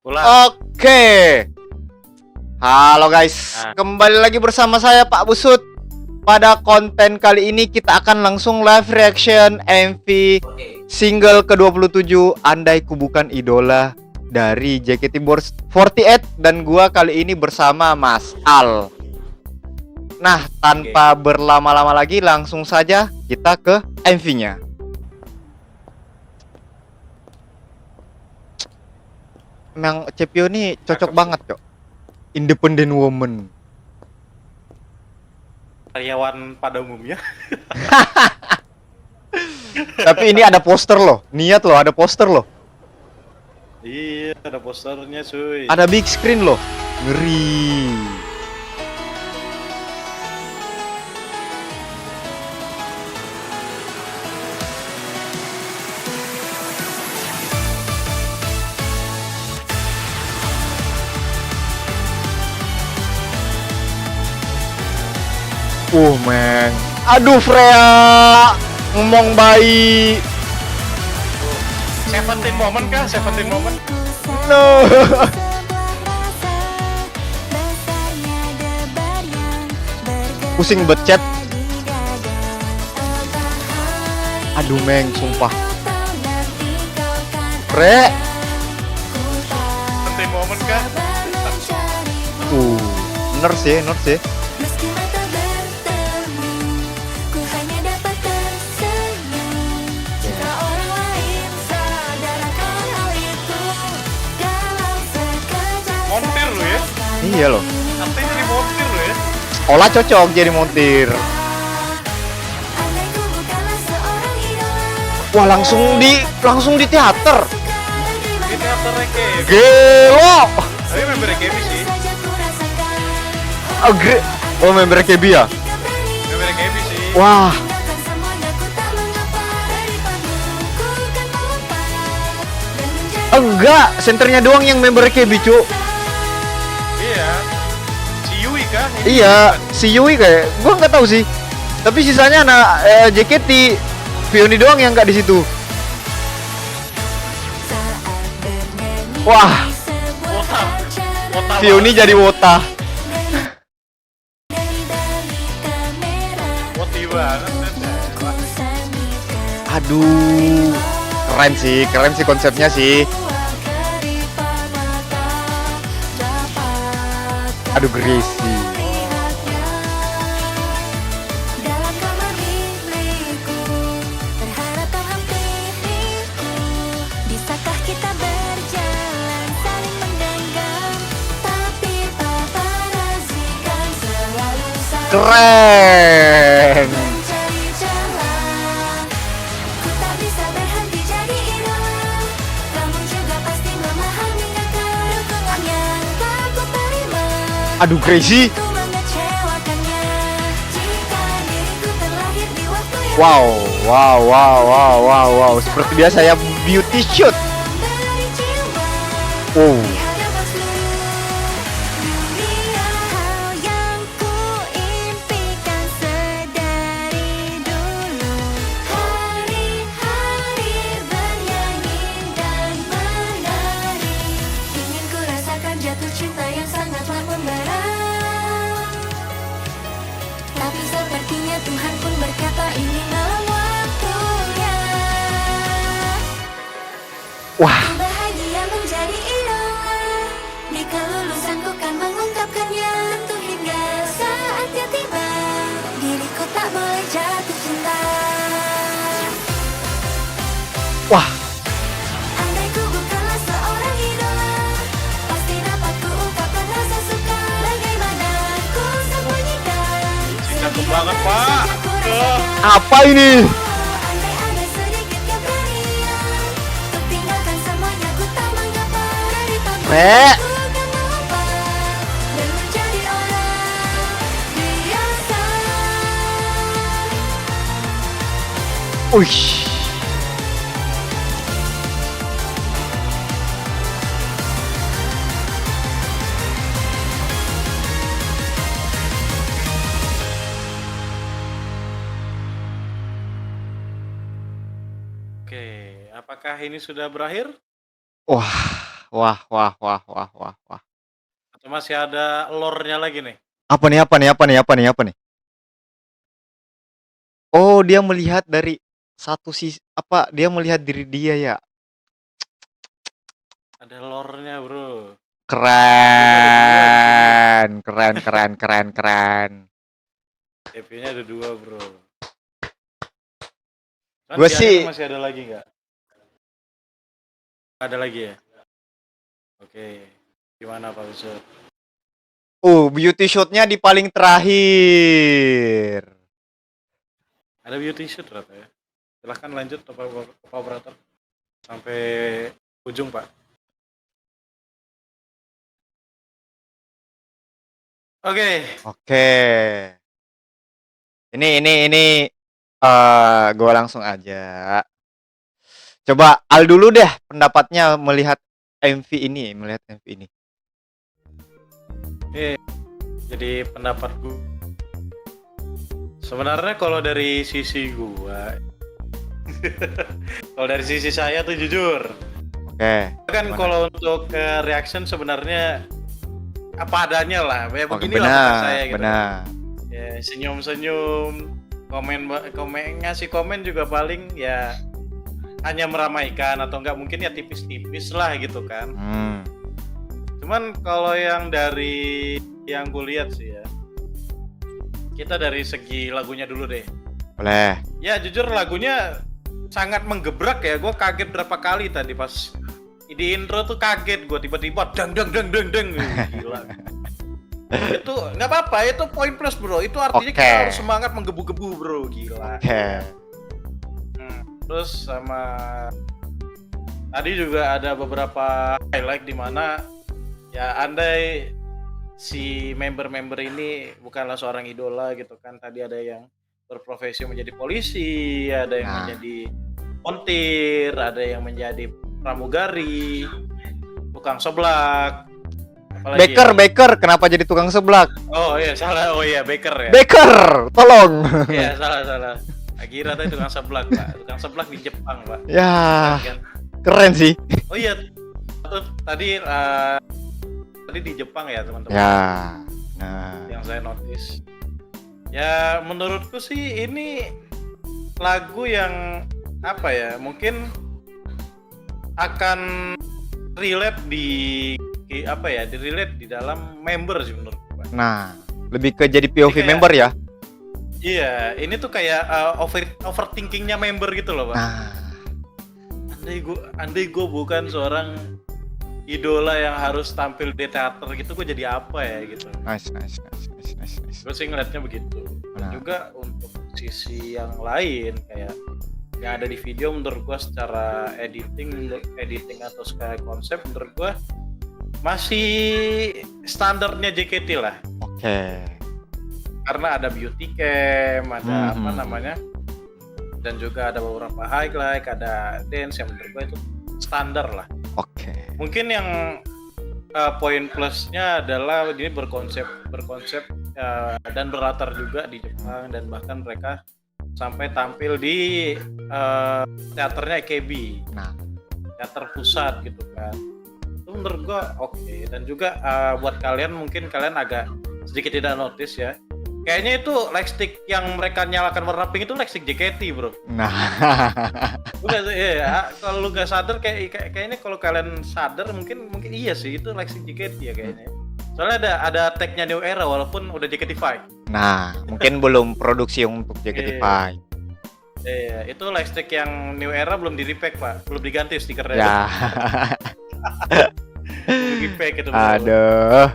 Ulang. Oke. Halo guys, Nah. kembali lagi bersama saya Pak Busut. Pada konten kali ini kita akan langsung live reaction MV single ke-27 Andai Ku Bukan Idola dari JKT48 dan gua kali ini bersama Mas Al. Nah, tanpa berlama-lama lagi langsung saja kita ke MV-nya. Memang Cepio nih cocok banget, Cok. Independent woman. Karyawan pada umumnya. Tapi ini ada poster loh. Niat loh, ada poster loh. Iya, ada posternya cuy. Ada big screen loh. Ngeri. Men. Aduh, Freya. Ngomong bayi. 17 moment kah? 17 moment? No. Pusing becet. Aduh, Meng, sumpah. Fre. 17 moment kah? Nurse ya. Montir lu ya? Iya loh. Nanti jadi montir lu ya? Olah cocok jadi montir. Wah, langsung di teater. Ini teater Rekebi. Gelo. Tapi member Rekebi sih. Oh, member KB ya? Member Rekebi sih. Wah. Enggak, senternya doang yang member KB, Cuk. Iya. Si Yui kah? Ini Iya, bukan. si Yui kayak gua nggak tahu sih. Tapi sisanya anak JKT Vioni doang yang nggak di situ. Wah, Wota Vioni jadi wota. Woti banget. Aduh, keren sih konsepnya sih. Aduh, Gracie. Keren. Aduh, Crazy. Wow. Seperti biasa ya, beauty shoot. Oh. Jatuh cinta yang sangatlah membara. Tapi sepertinya Tuhan pun berkata ini malam waktunya. Wah, Bahagia menjadi idola. Di kelulusanku kan mengungkapkannya. Tentu hingga saatnya tiba, diriku tak boleh jatuh cinta. wah. Andai ku bukanlah seorang idola, pasti dapat ku ungkapkan rasa suka. Bagaimana ku sembunyikan Cakep banget, Pak. Apa ini? andai ada sedikit keberanian untuk tinggalkan semuanya, ku tak mengapa. Daripada Re. ku kan lupa dan menjadi orang biasa. Uish. Oke, apakah ini sudah berakhir? Wah, wah, wah, wah, wah, wah, wah. Atau masih ada lore-nya lagi nih? Apa nih, apa nih, apa nih, apa nih, apa nih? Oh, dia melihat dari satu sisi, apa? Dia melihat diri dia ya. Ada lore-nya, bro. Keren, keren, keren, keren, keren. EP-nya ada 2, bro. Kan Gua di sih- akhir masih ada lagi nggak? Ada lagi ya? Oke. Gimana Pak Usut? Beauty shotnya di paling terakhir. Ada beauty shoot ternyata ya. Silahkan lanjut Pak Operator. Sampai ujung, Pak. Oke. Oke. Ini gua langsung aja. Coba Al dulu deh pendapatnya melihat MV ini. Jadi pendapat gue. Sebenarnya kalau dari sisi gua kalau dari sisi saya tuh jujur. Oke. Kan Gimana? kalau untuk reaction sebenarnya apa adanya lah. Ya Oke, beginilah kata benar, saya gitu. benar. Ya, senyum-senyum, komen ngasih komen juga paling ya hanya meramaikan atau enggak mungkin ya tipis-tipis lah gitu kan. Cuman kalau yang dari yang gue lihat sih ya, kita dari segi lagunya dulu deh. Boleh. Ya jujur lagunya sangat menggebrak ya. Gue kaget berapa kali tadi pas di intro tuh kaget gue tiba-tiba dang gila. Itu nggak apa-apa, itu poin plus bro. Itu artinya Oke. kita harus semangat menggebu-gebu bro, gila. Oke. Terus sama tadi juga ada beberapa highlight di mana ya andai si member-member ini bukanlah seorang idola gitu kan. Tadi ada yang berprofesi menjadi polisi, ada yang menjadi montir, ada yang menjadi pramugari, tukang seblak. Apalagi Baker, kenapa jadi tukang seblak? Oh iya salah, oh iya baker ya. Baker, tolong. Iya salah. Akira tadi tukang seblak Pak, tukang seblak di Jepang Pak. Ya, Kan? keren sih. Oh iya, tadi di Jepang ya teman-teman. Ya, nah. Yang saya notice. Ya menurutku sih ini lagu yang apa ya? Mungkin akan relate di apa ya? Di-relate di dalam member sih menurutku. Pak. Nah, lebih ke jadi POV Kayak- member ya. Iya, ini tuh kayak overthinkingnya member gitu loh Pak. Nah, Andai gue bukan seorang idola yang harus tampil di teater gitu, gue jadi apa ya gitu. nice. Gue sih ngeliatnya begitu. Dan Nah. juga untuk sisi yang lain kayak yang ada di video menurut gue secara editing atau secara konsep menurut gue masih standarnya JKT lah. Oke. Karena ada beauty cam, ada apa Mhm. namanya, dan juga ada beberapa highlight, ada dance yang menurut gue itu standar lah. Oke. Mungkin yang poin plusnya adalah ini berkonsep dan berlatar juga di Jepang dan bahkan mereka sampai tampil di teaternya EKB, Nah, teater pusat gitu kan. Itu menurut gua oke. Dan juga buat kalian mungkin kalian agak sedikit tidak notice ya. Kayaknya itu lightstick yang mereka nyalakan warna pink itu lightstick JKT bro. nah. Udah ya, kalau lu nggak sadar kayaknya kalau kalian sadar mungkin iya sih itu lightstick JKT ya kayaknya. Soalnya ada tagnya New Era walaupun udah JKT5. Nah, mungkin belum produksi untuk JKT5. Iya, itu lightstick yang New Era belum di repack pak, belum diganti stikernya. Ya. Belum di repack itu. Bro. Aduh.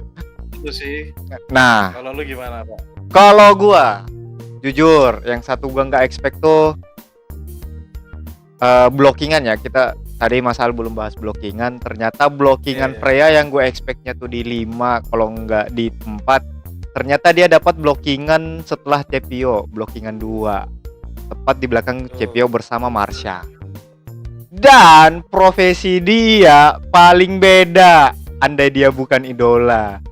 Itu sih. Nah, Kalau lu gimana pak? kalau gua jujur, yang satu gua nggak expect tuh blockingan ya. Kita tadi Mas Al belum bahas blockingan. Ternyata blockingan Iya. Freya yang gue expectnya tuh di 5, kalau nggak di 4. Ternyata dia dapat blockingan setelah Cepio, blockingan 2. Tepat di belakang Betul. Cepio bersama Marsha. Dan profesi dia paling beda andai dia bukan idola.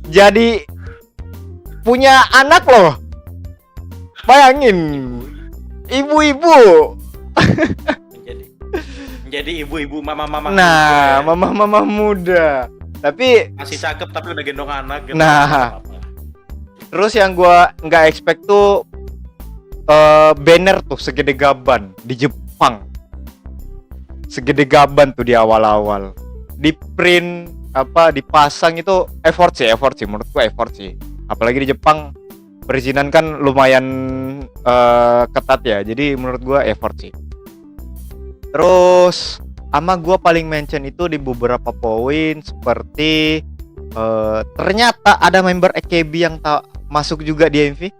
Jadi punya anak loh. Bayangin. Ibu-ibu. Jadi ibu-ibu, mama-mama Nah, muda ya. mama-mama muda. Tapi Masih cakep tapi udah gendong anak gitu. Nah. Nggak apa-apa. terus yang gua nggak expect tuh banner tuh segede gaban di Jepang. Segede gaban tuh di awal-awal. Di print dipasang itu effort sih menurutku effort sih. Apalagi di Jepang perizinan kan lumayan ketat ya. Jadi menurut gua effort sih. Terus ama gua paling mention itu di beberapa poin seperti ternyata ada member AKB yang masuk juga di MV.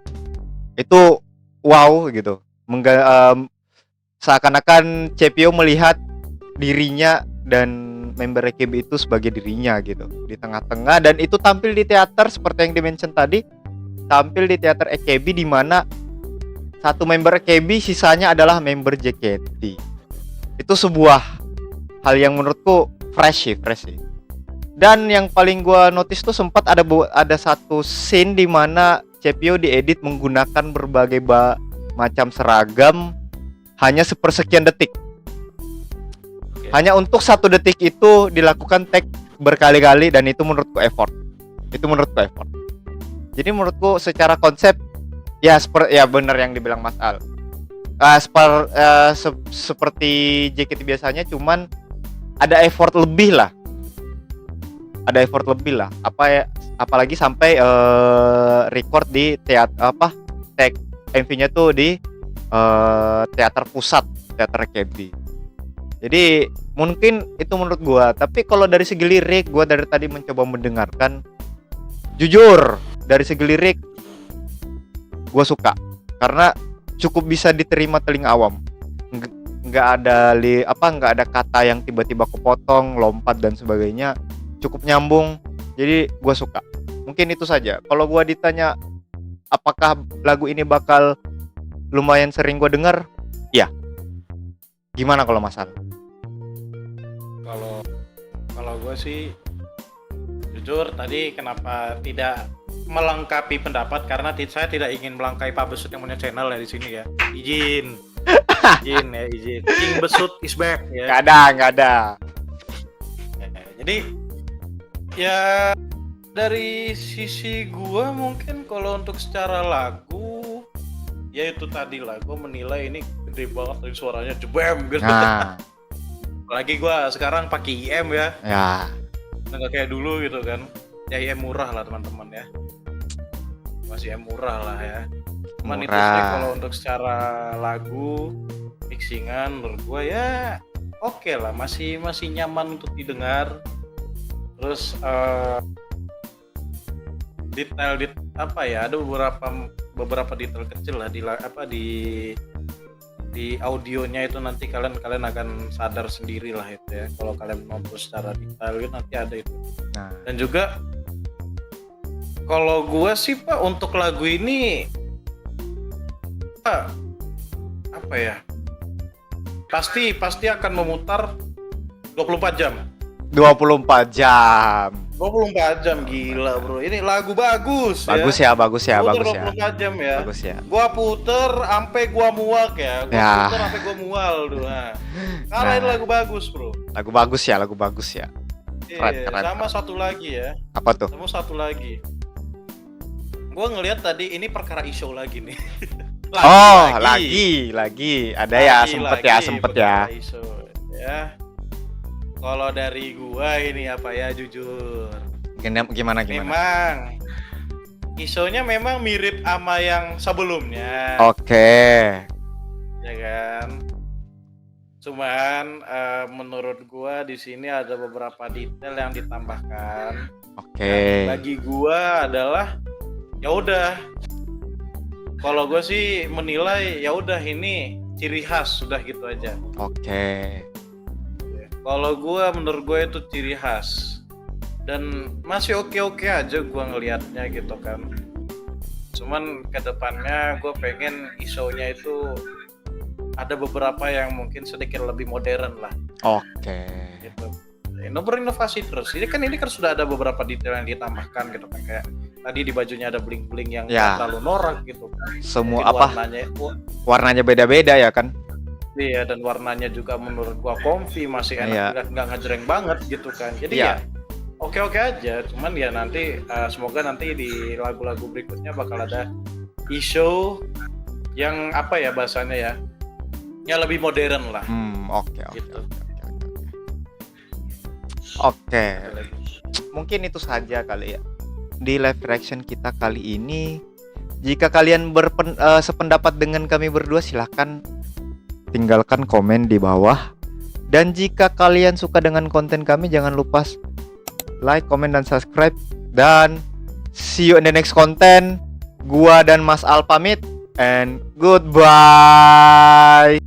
Itu wow gitu. Seakan-akan CPO melihat dirinya dan member AKB itu sebagai dirinya gitu di tengah-tengah, dan itu tampil di teater seperti yang dimention tadi, tampil di teater AKB di mana satu member AKB sisanya adalah member JKT. Itu sebuah hal yang menurutku fresh sih. Dan yang paling gua notice tuh sempat ada satu scene di mana CPO diedit menggunakan berbagai macam seragam hanya sepersekian detik. Hanya untuk 1 detik itu dilakukan tag berkali-kali, dan itu menurutku effort. Jadi menurutku secara konsep ya benar yang dibilang Mas Al. Seperti JKT biasanya, cuman ada effort lebih lah. Apalagi sampai record di tag MV-nya tuh di teater pusat, teater KB. Jadi mungkin itu menurut gua, tapi kalau dari segi lirik gua dari tadi mencoba mendengarkan, jujur dari segi lirik gua suka karena cukup bisa diterima telinga awam. Nggak ada kata yang tiba-tiba kepotong, lompat dan sebagainya, cukup nyambung. Jadi gua suka. Mungkin itu saja. Kalau gua ditanya apakah lagu ini bakal lumayan sering gua dengar, ya. Gimana kalau Mas Al? Kalau gue sih jujur tadi kenapa tidak melengkapi pendapat, karena saya tidak ingin melangkai Pak Besut yang punya channel ya di sini ya. Izin. King Besut is back ya. Nggak ada. Jadi ya dari sisi gua mungkin kalau untuk secara lagu ya itu tadi lah, gua menilai ini gede banget dari suaranya, jebem gitu. Nah, Apalagi gua sekarang pakai IM ya. ya. Nggak kayak dulu gitu kan. Ya IM murah lah teman-teman ya. Masih IM murah lah ya. Cuman itu sih kalau untuk secara lagu mixingan menurut gua ya oke lah, masih nyaman untuk didengar. Terus detail ada beberapa detail kecil lah di audionya itu, nanti kalian akan sadar sendiri lah itu ya, kalau kalian nonton secara detail itu nanti ada itu. Nah. Dan juga kalau gue sih Pak untuk lagu ini pasti akan memutar 24 jam. 24 jam. 24 jam gila bro. Ini lagu bagus ya. Bagus ya. 24 jam ya. Bagus ya. Gua puter sampai gua muak ya. Puter sampai gua mual tuh. Karena ini lagu bagus, bro. Lagu bagus ya. Keren. Sama satu lagi ya. Apa tuh? Sama satu lagi. Gua ngelihat tadi ini perkara isu lagi nih. lagi. Ada ya, sempet ya. Isu, ya. Kalau dari gua ini jujur. Gimana? Memang isunya memang mirip sama yang sebelumnya. Oke. Ya kan. Cuman menurut gua di sini ada beberapa detail yang ditambahkan. Oke. Bagi gua adalah ya udah. Kalau gua sih menilai ya udah ini ciri khas, sudah gitu aja. Oke. Kalau menurut gue itu ciri khas dan masih oke aja gue ngelihatnya gitu kan. Cuman kedepannya gue pengen isonya itu ada beberapa yang mungkin sedikit lebih modern lah. Oke. Gitu. Berinovasi terus. Ini kan sudah ada beberapa detail yang ditambahkan gitu kan, kayak tadi di bajunya ada bling-bling yang terlalu norak gitu kan. Semua mungkin warnanya beda-beda ya kan? Iya, dan warnanya juga menurut gua comfy, masih Iya. enak, nggak ngejreng banget gitu kan. Jadi Iya. ya oke-oke aja, cuman ya nanti semoga nanti di lagu-lagu berikutnya bakal ada isu yang apa ya bahasanya ya, yang lebih modern lah Oke. gitu. Oke. Mungkin itu saja kali ya di live reaction kita kali ini. Jika kalian sependapat dengan kami berdua, silahkan tinggalkan komen di bawah. Dan jika kalian suka dengan konten kami, jangan lupa like, comment, dan subscribe. Dan see you in the next content. Gua dan Mas Al pamit, and goodbye.